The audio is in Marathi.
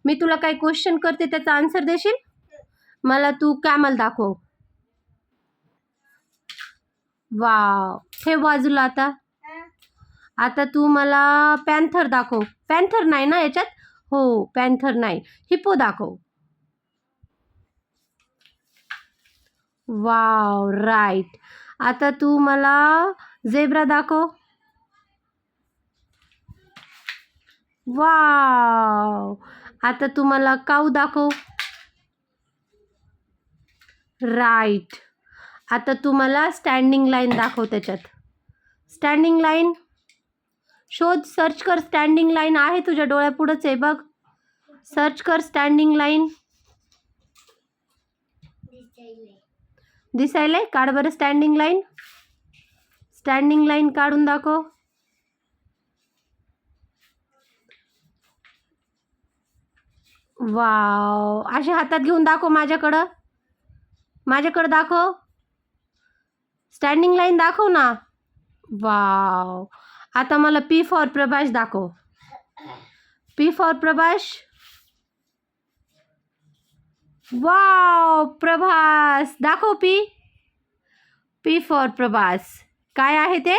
मी तुला काही क्वेश्चन करते त्याचा आन्सर देशील? मला तू कॅमल दाखव. वाव, ठेव बाजूला. आता तू मला पॅन्थर दाखव. पॅन्थर नाही ना याच्यात? हो, पॅन्थर नाही. हिप्पो दाखव. Wow, right. आता तू मला झेब्रा दाखव. वाव. आता तू मला काऊ दाखव. राईट. आता तू मला स्टँडिंग लाईन दाखव. त्याच्यात स्टँडिंग लाईन शोध, सर्च कर. स्टँडिंग लाईन आहे तुझ्या डोळ्यापुढंच आहे बघ. सर्च कर स्टँडिंग लाईन. दिसायलंय? काढ बरं स्टँडिंग लाईन. स्टँडिंग लाईन काढून दाखव. वाव. अशी हातात घेऊन दाखव माझ्याकडं. माझ्याकडं दाखव. स्टँडिंग लाईन दाखव ना. वाव. आता मला पी फॉर प्रभास दाखव. P for Prabhas. Wow, Prabhas दाखव. P for Prabhas. काय आहे ते?